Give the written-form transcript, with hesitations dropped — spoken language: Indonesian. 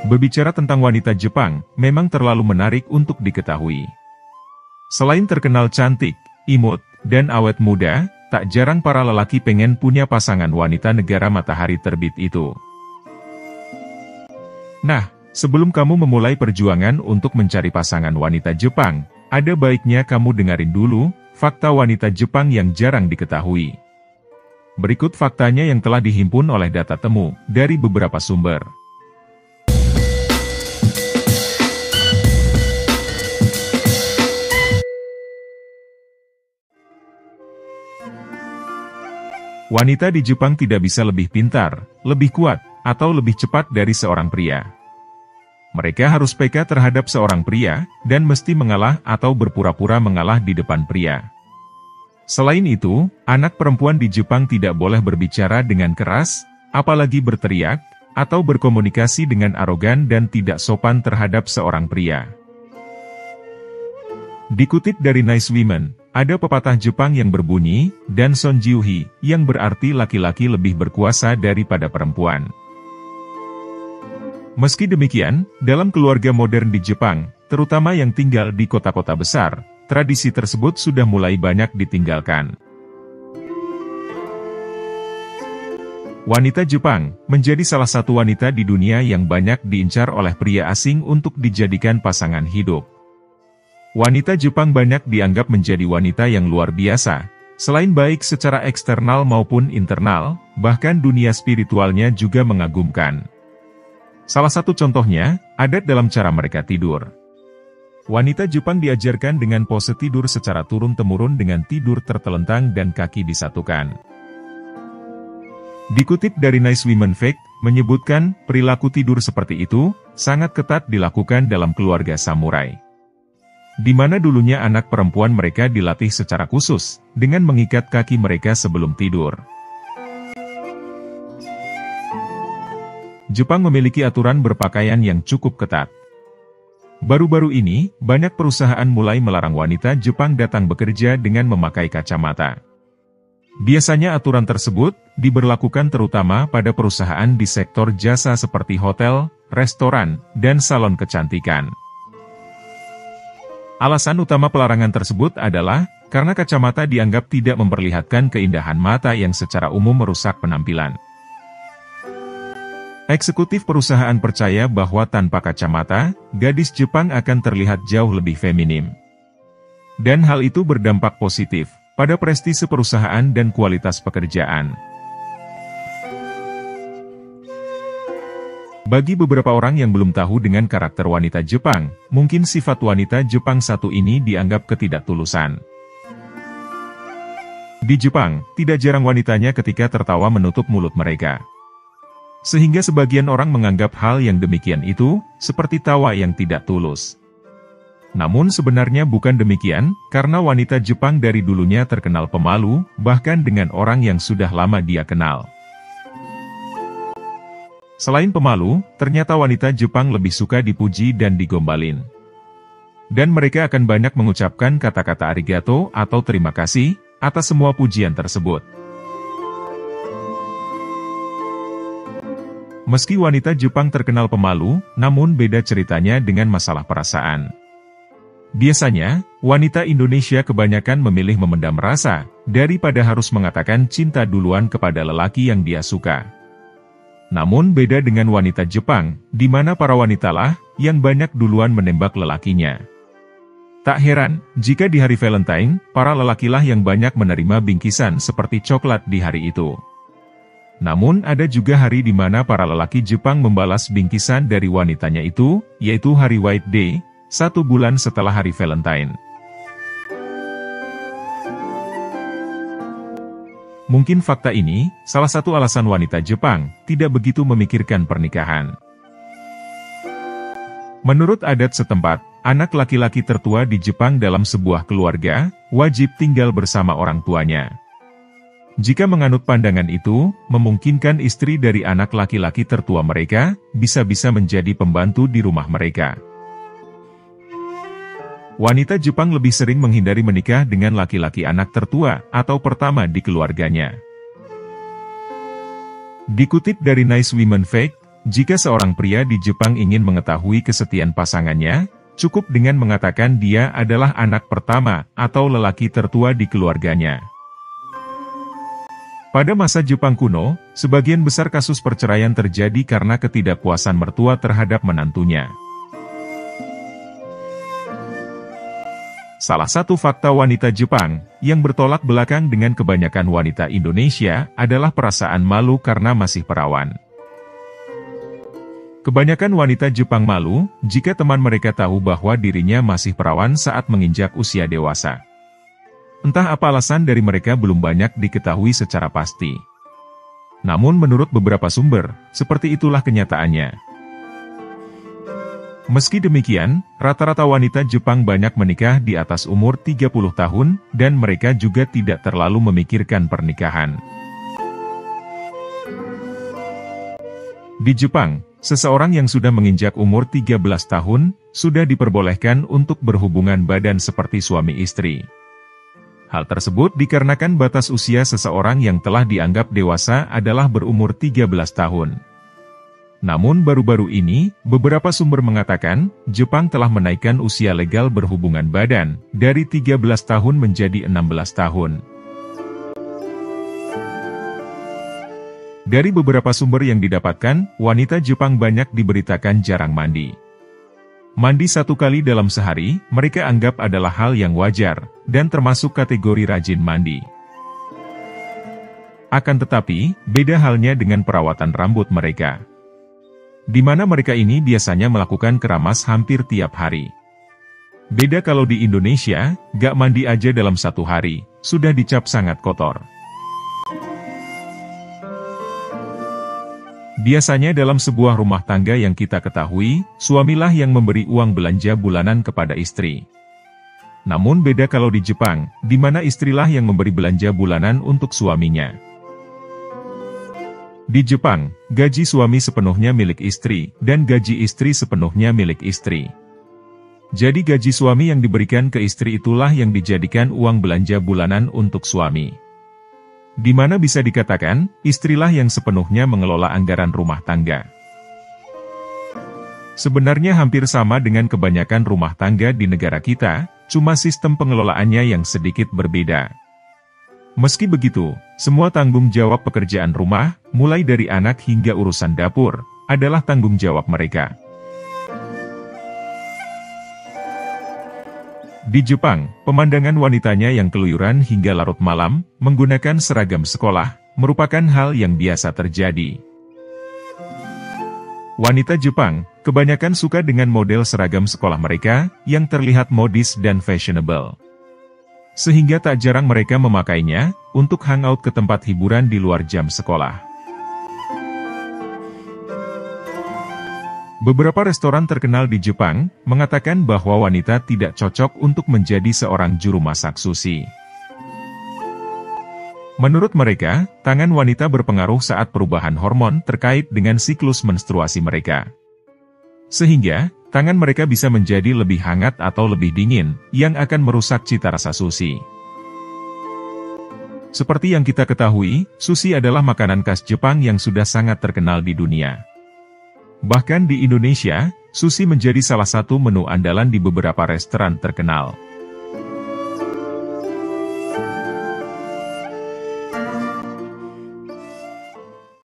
Berbicara tentang wanita Jepang, memang terlalu menarik untuk diketahui. Selain terkenal cantik, imut, dan awet muda, tak jarang para lelaki pengen punya pasangan wanita negara matahari terbit itu. Nah, sebelum kamu memulai perjuangan untuk mencari pasangan wanita Jepang, ada baiknya kamu dengerin dulu fakta wanita Jepang yang jarang diketahui. Berikut faktanya yang telah dihimpun oleh data temu dari beberapa sumber. Wanita di Jepang tidak bisa lebih pintar, lebih kuat, atau lebih cepat dari seorang pria. Mereka harus peka terhadap seorang pria, dan mesti mengalah atau berpura-pura mengalah di depan pria. Selain itu, anak perempuan di Jepang tidak boleh berbicara dengan keras, apalagi berteriak, atau berkomunikasi dengan arogan dan tidak sopan terhadap seorang pria. Dikutip dari Nice Women, ada pepatah Jepang yang berbunyi, dan sonjiuhi, yang berarti laki-laki lebih berkuasa daripada perempuan. Meski demikian, dalam keluarga modern di Jepang, terutama yang tinggal di kota-kota besar, tradisi tersebut sudah mulai banyak ditinggalkan. Wanita Jepang menjadi salah satu wanita di dunia yang banyak diincar oleh pria asing untuk dijadikan pasangan hidup. Wanita Jepang banyak dianggap menjadi wanita yang luar biasa, selain baik secara eksternal maupun internal, bahkan dunia spiritualnya juga mengagumkan. Salah satu contohnya, adat dalam cara mereka tidur. Wanita Jepang diajarkan dengan pose tidur secara turun-temurun dengan tidur tertelentang dan kaki disatukan. Dikutip dari Nice Women Fact, menyebutkan, perilaku tidur seperti itu, sangat ketat dilakukan dalam keluarga samurai. Di mana dulunya anak perempuan mereka dilatih secara khusus, dengan mengikat kaki mereka sebelum tidur. Jepang memiliki aturan berpakaian yang cukup ketat. Baru-baru ini, banyak perusahaan mulai melarang wanita Jepang datang bekerja dengan memakai kacamata. Biasanya aturan tersebut diberlakukan terutama pada perusahaan di sektor jasa seperti hotel, restoran, dan salon kecantikan. Alasan utama pelarangan tersebut adalah karena kacamata dianggap tidak memperlihatkan keindahan mata yang secara umum merusak penampilan. Eksekutif perusahaan percaya bahwa tanpa kacamata, gadis Jepang akan terlihat jauh lebih feminim. Dan hal itu berdampak positif pada prestise perusahaan dan kualitas pekerjaan. Bagi beberapa orang yang belum tahu dengan karakter wanita Jepang, mungkin sifat wanita Jepang satu ini dianggap ketidaktulusan. Di Jepang, tidak jarang wanitanya ketika tertawa menutup mulut mereka. Sehingga sebagian orang menganggap hal yang demikian itu, seperti tawa yang tidak tulus. Namun sebenarnya bukan demikian, karena wanita Jepang dari dulunya terkenal pemalu, bahkan dengan orang yang sudah lama dia kenal. Selain pemalu, ternyata wanita Jepang lebih suka dipuji dan digombalin. Dan mereka akan banyak mengucapkan kata-kata arigato atau terima kasih atas semua pujian tersebut. Meski wanita Jepang terkenal pemalu, namun beda ceritanya dengan masalah perasaan. Biasanya, wanita Indonesia kebanyakan memilih memendam rasa, daripada harus mengatakan cinta duluan kepada lelaki yang dia suka. Namun beda dengan wanita Jepang, di mana para wanitalah yang banyak duluan menembak lelakinya. Tak heran, jika di hari Valentine, para lelakilah yang banyak menerima bingkisan seperti coklat di hari itu. Namun ada juga hari di mana para lelaki Jepang membalas bingkisan dari wanitanya itu, yaitu hari White Day, 1 bulan setelah hari Valentine. Mungkin fakta ini, salah satu alasan wanita Jepang, tidak begitu memikirkan pernikahan. Menurut adat setempat, anak laki-laki tertua di Jepang dalam sebuah keluarga, wajib tinggal bersama orang tuanya. Jika menganut pandangan itu, memungkinkan istri dari anak laki-laki tertua mereka, bisa-bisa menjadi pembantu di rumah mereka. Wanita Jepang lebih sering menghindari menikah dengan laki-laki anak tertua atau pertama di keluarganya. Dikutip dari Nice Women Fact, jika seorang pria di Jepang ingin mengetahui kesetiaan pasangannya, cukup dengan mengatakan dia adalah anak pertama atau lelaki tertua di keluarganya. Pada masa Jepang kuno, sebagian besar kasus perceraian terjadi karena ketidakpuasan mertua terhadap menantunya. Salah satu fakta wanita Jepang, yang bertolak belakang dengan kebanyakan wanita Indonesia, adalah perasaan malu karena masih perawan. Kebanyakan wanita Jepang malu, jika teman mereka tahu bahwa dirinya masih perawan saat menginjak usia dewasa. Entah apa alasan dari mereka belum banyak diketahui secara pasti. Namun menurut beberapa sumber, seperti itulah kenyataannya. Meski demikian, rata-rata wanita Jepang banyak menikah di atas umur 30 tahun, dan mereka juga tidak terlalu memikirkan pernikahan. Di Jepang, seseorang yang sudah menginjak umur 13 tahun, sudah diperbolehkan untuk berhubungan badan seperti suami istri. Hal tersebut dikarenakan batas usia seseorang yang telah dianggap dewasa adalah berumur 13 tahun. Namun baru-baru ini, beberapa sumber mengatakan, Jepang telah menaikkan usia legal berhubungan badan, dari 13 tahun menjadi 16 tahun. Dari beberapa sumber yang didapatkan, wanita Jepang banyak diberitakan jarang mandi. Mandi 1 kali dalam sehari, mereka anggap adalah hal yang wajar, dan termasuk kategori rajin mandi. Akan tetapi, beda halnya dengan perawatan rambut mereka. Di mana mereka ini biasanya melakukan keramas hampir tiap hari. Beda kalau di Indonesia, gak mandi aja dalam 1 hari, sudah dicap sangat kotor. Biasanya dalam sebuah rumah tangga yang kita ketahui, suamilah yang memberi uang belanja bulanan kepada istri. Namun beda kalau di Jepang, di mana istrilah yang memberi belanja bulanan untuk suaminya. Di Jepang, gaji suami sepenuhnya milik istri, dan gaji istri sepenuhnya milik istri. Jadi gaji suami yang diberikan ke istri itulah yang dijadikan uang belanja bulanan untuk suami. Di mana bisa dikatakan, istrilah yang sepenuhnya mengelola anggaran rumah tangga. Sebenarnya hampir sama dengan kebanyakan rumah tangga di negara kita, cuma sistem pengelolaannya yang sedikit berbeda. Meski begitu, semua tanggung jawab pekerjaan rumah, mulai dari anak hingga urusan dapur, adalah tanggung jawab mereka. Di Jepang, pemandangan wanitanya yang keluyuran hingga larut malam, menggunakan seragam sekolah, merupakan hal yang biasa terjadi. Wanita Jepang, kebanyakan suka dengan model seragam sekolah mereka, yang terlihat modis dan fashionable. Sehingga tak jarang mereka memakainya, untuk hangout ke tempat hiburan di luar jam sekolah. Beberapa restoran terkenal di Jepang, mengatakan bahwa wanita tidak cocok untuk menjadi seorang juru masak sushi. Menurut mereka, tangan wanita berpengaruh saat perubahan hormon terkait dengan siklus menstruasi mereka. Sehingga, tangan mereka bisa menjadi lebih hangat atau lebih dingin, yang akan merusak cita rasa sushi. Seperti yang kita ketahui, sushi adalah makanan khas Jepang yang sudah sangat terkenal di dunia. Bahkan di Indonesia, sushi menjadi salah satu menu andalan di beberapa restoran terkenal.